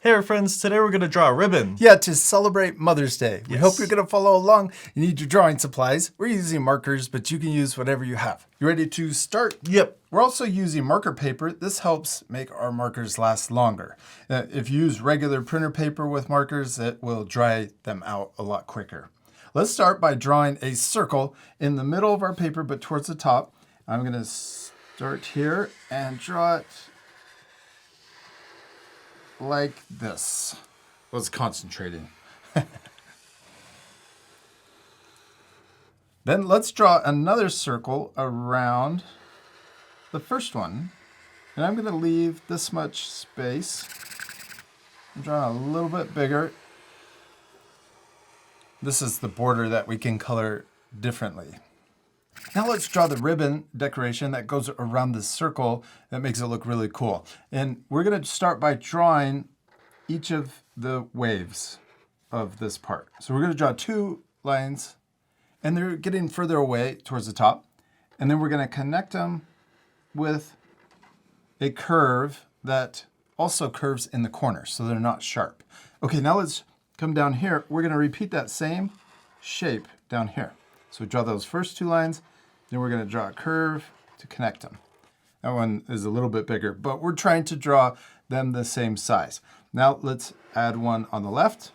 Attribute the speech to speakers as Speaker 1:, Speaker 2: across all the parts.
Speaker 1: Hey our friends, today we're going to draw a ribbon.
Speaker 2: Yeah, to celebrate Mother's Day. We
Speaker 1: Yes.
Speaker 2: hope you're going to follow along. You need your drawing supplies. We're using markers, but you can use whatever you have. You ready to start?
Speaker 1: Yep.
Speaker 2: We're also using marker paper. This helps make our markers last longer. If you use regular printer paper with markers, it will dry them out a lot quicker. Let's start by drawing a circle in the middle of our paper, but towards the top. I'm going to start here and draw it like this. Was concentrating. Then let's draw another circle around the first one. And I'm going to leave this much space. I'm drawing a little bit bigger. This is the border that we can color differently. Now let's draw the ribbon decoration that goes around this circle that makes it look really cool. And we're going to start by drawing each of the waves of this part. So we're going to draw 2 lines, and they're getting further away towards the top. And then we're going to connect them with a curve that also curves in the corner, so they're not sharp. Okay, now let's come down here. We're going to repeat that same shape down here. So we draw those first 2 lines, then we're going to draw a curve to connect them. That one is a little bit bigger, but we're trying to draw them the same size. Now let's add one on the left,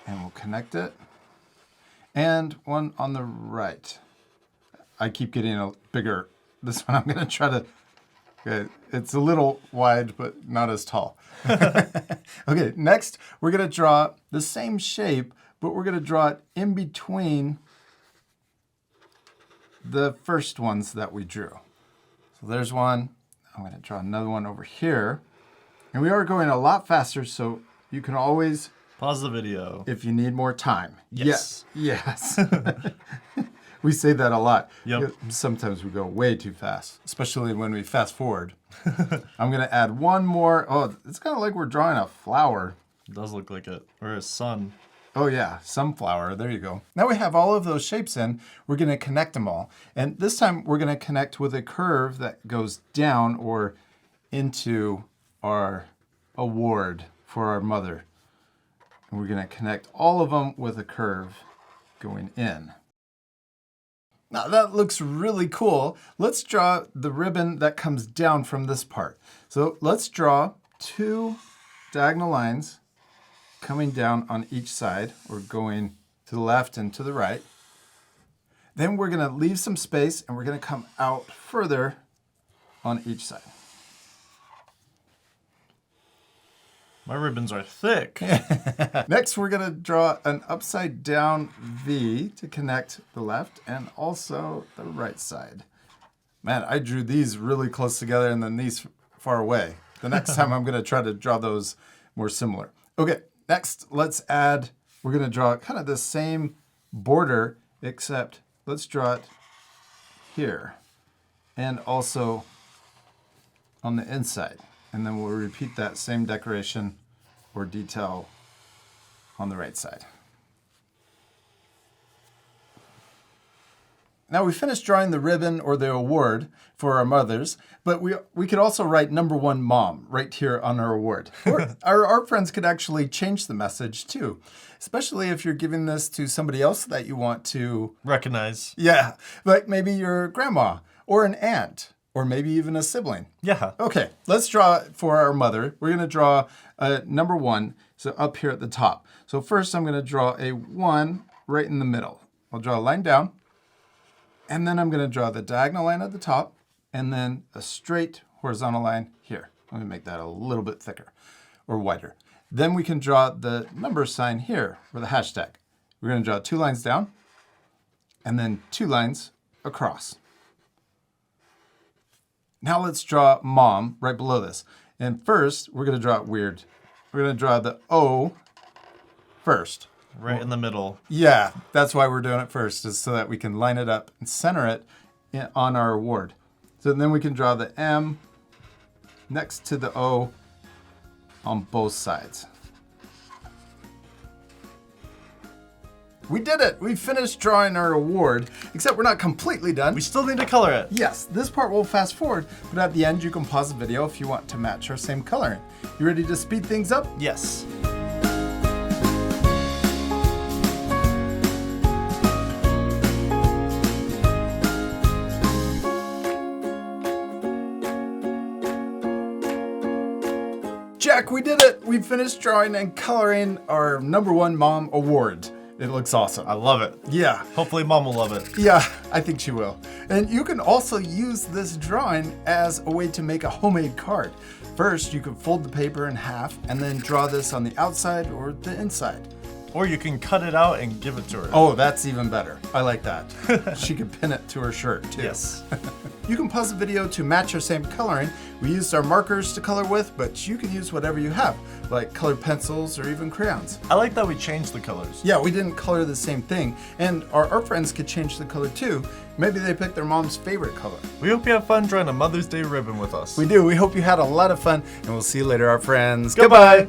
Speaker 2: and we'll connect it, and one on the right. I keep getting a bigger. This one I'm going to try to, okay, it's a little wide, but not as tall. Okay, next we're going to draw the same shape, but we're going to draw it in between the first ones that we drew. So there's one. I'm going to draw another one over here. And we are going a lot faster, so you can always
Speaker 1: Pause the video
Speaker 2: if you need more time.
Speaker 1: Yes.
Speaker 2: Yes. We say that a lot.
Speaker 1: Yep.
Speaker 2: Sometimes we go way too fast, especially when we fast forward. I'm going to add one more. Oh, it's kind of like we're drawing a flower.
Speaker 1: It does look like it, or a sun.
Speaker 2: Oh yeah, sunflower, there you go. Now we have all of those shapes in, we're gonna connect them all. And this time we're gonna connect with a curve that goes down or into our award for our mother. And we're gonna connect all of them with a curve going in. Now that looks really cool. Let's draw the ribbon that comes down from this part. So let's draw 2 diagonal lines coming down on each side, or going to the left and to the right. Then we're going to leave some space, and we're going to come out further on each side.
Speaker 1: My ribbons are thick.
Speaker 2: Next, we're going to draw an upside down V to connect the left and also the right side. Man, I drew these really close together and then these far away. The next time I'm going to try to draw those more similar. Okay. Next, let's add, we're going to draw kind of the same border, except let's draw it here and also on the inside. And then we'll repeat that same decoration or detail on the right side. Now we finished drawing the ribbon or the award for our mothers, but we could also write #1 mom right here on our award. Or our friends could actually change the message too, especially if you're giving this to somebody else that you want to
Speaker 1: Recognize.
Speaker 2: Yeah, like maybe your grandma or an aunt or maybe even a sibling.
Speaker 1: Yeah.
Speaker 2: Okay, let's draw for our mother. We're going to draw #1, so up here at the top. So first I'm going to draw a 1 right in the middle. I'll draw a line down. And then I'm going to draw the diagonal line at the top, and then a straight horizontal line here. I'm going to make that a little bit thicker or wider. Then we can draw the number sign here, or the hashtag. We're going to draw 2 lines down, and then 2 lines across. Now let's draw mom right below this. And first, we're going to draw it weird. We're going to draw the O first.
Speaker 1: Right in the middle.
Speaker 2: Yeah, that's why we're doing it first, is so that we can line it up and center it on our award. So then we can draw the M next to the O on both sides. We did it! We finished drawing our award, except we're not completely done.
Speaker 1: We still need to color it.
Speaker 2: Yes, this part will fast forward, but at the end you can pause the video if you want to match our same coloring. You ready to speed things up?
Speaker 1: Yes.
Speaker 2: Jack, we did it! We finished drawing and coloring our #1 mom award. It looks awesome.
Speaker 1: I love it.
Speaker 2: Yeah.
Speaker 1: Hopefully mom will love it.
Speaker 2: Yeah, I think she will. And you can also use this drawing as a way to make a homemade card. First, you can fold the paper in half and then draw this on the outside or the inside.
Speaker 1: Or you can cut it out and give it to her.
Speaker 2: Oh, that's even better. I like that. She could pin it to her shirt too.
Speaker 1: Yes.
Speaker 2: You can pause the video to match our same coloring. We used our markers to color with, but you can use whatever you have, like colored pencils or even crayons.
Speaker 1: I like that we changed the colors.
Speaker 2: Yeah, we didn't color the same thing, and our friends could change the color too. Maybe they picked their mom's favorite color.
Speaker 1: We hope you have fun drawing a Mother's Day ribbon with us.
Speaker 2: We do. We hope you had a lot of fun, and we'll see you later, our friends.
Speaker 1: Goodbye.